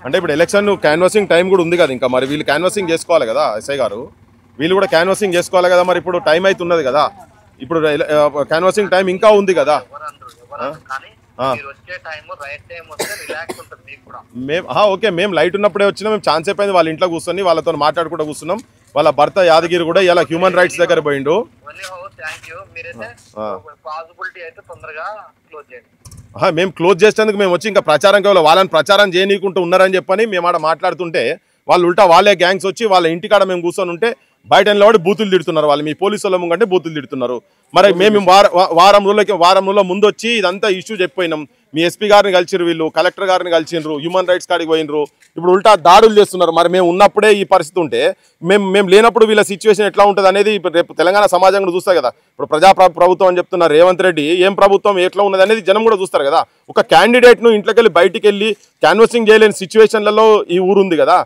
అంటే ఇప్పుడు election canvassing time కూడా ఉంది కదా, ఇంకా మరి వీళ్ళు క్యాన్వాసింగ్ చేసుకోవాలి కదా ఎస్ఐ గారు, వీళ్ళు కూడా క్యాన్వాసింగ్ చేసుకోవాలి కదా. మరి ఇప్పుడు టైం అవుతున్నది కదా, ఇప్పుడు క్యాన్వాసింగ్ టైం ఇంకా ఉంది కదా. ఓకే, మేము లైట్ ఉన్నప్పుడే వచ్చినా, మేము ఛాన్స్ అయిపోయింది వాళ్ళ ఇంట్లో కూర్చొని వాళ్ళతో మాట్లాడుకుంటూ కూర్చున్నాం. వాళ్ళ భర్త యాదగిరి కూడా ఇలా హ్యూమన్ రైట్స్ దగ్గర పోయిండు. మేము క్లోజ్ చేసేందుకు మేము వచ్చి ఇంకా ప్రచారం కేవలం వాళ్ళని ప్రచారం చేయనీకుంటూ ఉన్నారని చెప్పని మేము ఆడ మాట్లాడుతుంటే వాళ్ళు ఉల్టా వాళ్ళే గ్యాంగ్స్ వచ్చి వాళ్ళ ఇంటికాడ మేము కూర్చొని ఉంటే బయట నిలబడి బూతులు తిడుతున్నారు. వాళ్ళు మీ పోలీసు వాళ్ళ ముంగంటే బూతులు తిడుతున్నారు. మరి మేము వారం రోజుల ముందు వచ్చి ఇదంతా ఇష్యూ చెప్పిపోయినాం. మీ ఎస్పీ గారిని కలిసిరు, వీళ్ళు కలెక్టర్ గారిని కలిసిండ్రు, హ్యూమన్ రైట్స్ కాడికి పోయినరు. ఇప్పుడు ఉల్టా దాడులు చేస్తున్నారు. మరి మేము ఉన్నప్పుడే ఈ పరిస్థితి ఉంటే మేము లేనప్పుడు వీళ్ళ సిచ్యువేషన్ ఎట్లా ఉంటుంది అనేది రేపు తెలంగాణ సమాజం కూడా చూస్తారు కదా. ఇప్పుడు ప్రభుత్వం అని చెప్తున్నారు రేవంత్ రెడ్డి, ఏం ప్రభుత్వం ఎట్లా ఉన్నది అనేది జనం కూడా చూస్తారు కదా. ఒక క్యాండిడేట్ను ఇంట్లోకి వెళ్ళి బయటికి వెళ్ళి క్యాన్వసింగ్ చేయలేని సిచ్యువేషన్లలో ఈ ఊరు ఉంది కదా.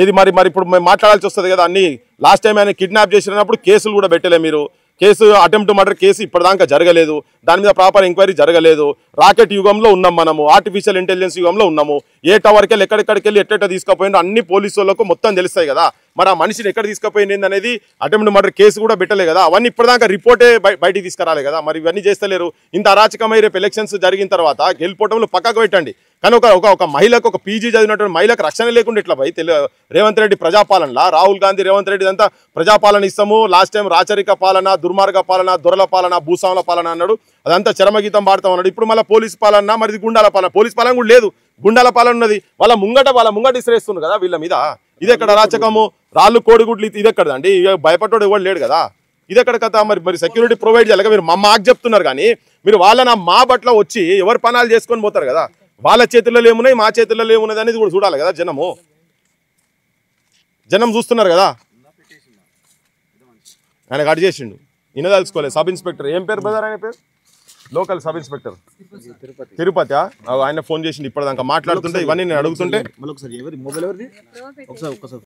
ఇది మరి ఇప్పుడు మేము మాట్లాడాల్సి వస్తుంది కదా. అన్ని లాస్ట్ టైం ఆయన కిడ్నాప్ చేసినప్పుడు కేసులు కూడా పెట్టలే మీరు. కేసు అటెంప్ట్ మర్డర్ కేసు ఇప్పటిదాకా జరగలేదు, దాని మీద ప్రాపర్ ఎంక్వైరీ జరగలేదు. రాకెట్ యుగంలో ఉన్నాం మనము, ఆర్టిఫిషియల్ ఇంటెలిజెన్స్ యుగంలో ఉన్నాము. ఏ టవర్కి వెళ్ళి ఎక్కడికి వెళ్ళి ఎట్ట తీసుకుపోయిందో అన్ని పోలీసు వాళ్ళకు మొత్తం తెలుస్తాయి కదా. మరి ఆ మనిషిని ఎక్కడ తీసుకుపోయింది అనేది అటెంప్ట్ మర్డర్ కేసు కూడా పెట్టలే కదా. అవన్నీ ఇప్పటిదాకా రిపోర్టే బయటికి తీసుకురాలి కదా. మరి ఇవన్నీ చేస్తలేరు. ఇంత అరాచకమై రేపు ఎలక్షన్స్ జరిగిన తర్వాత గెలిపోవటంలో పక్కకు పెట్టండి, కానీ ఒక మహిళకు, ఒక పీజీ చదివినటువంటి మహిళకు రక్షణ లేకుండా ఇట్లా పోయి రేవంత్ రెడ్డి ప్రజాపాలనలా, రాహుల్ గాంధీ రేవంత్ రెడ్డి అంతా ప్రజాపాలన ఇస్తాము, లాస్ట్ టైం రాచరిక పాలన, దుర్మార్గ పాలన, దొరల పాలన, భూస్వాముల పాలన అన్నాడు, అదంతా చరమగీతం పాడతాం అన్నాడు. ఇప్పుడు మళ్ళీ పోలీస్ పాలన, మరి గుండాల పాలన, పోలీస్ పాలన కూడా లేదు, గుండాల పాలన ఉన్నది. వాళ్ళ ముంగట ఇసిరేస్తున్నారు కదా వీళ్ళ మీద. ఇది ఎక్కడ రాచకము, రాళ్ళు కోడిగుడ్లు, ఇది ఎక్కడ అండి? భయపడ్డాడు ఎవరు లేడు కదా. ఇది ఎక్కడ కథ? మరి సెక్యూరిటీ ప్రొవైడ్ చేయాలి. మీరు మాకు చెప్తున్నారు కానీ మీరు వాళ్ళ మా బట్ల వచ్చి ఎవరు పనాలు చేసుకొని పోతారు కదా. వాళ్ళ చేతుల్లో ఏమున్నాయి, మా చేతుల్లో ఏమున్నది అనేది కూడా చూడాలి కదా. జనం చూస్తున్నారు కదా. ఆయన కట్ చేసిండు, ఈయన తెలుసుకోలేదు. సబ్ ఇన్స్పెక్టర్ ఏం పేరు బ్రదర్? ఆయన పేరు లోకల్ సబ్ ఇన్స్పెక్టర్ తిరుపతి. ఆయన ఫోన్ చేసిండు ఇప్పటిదాకా మాట్లాడుతుంటే, ఇవన్నీ నేను అడుగుతుంటే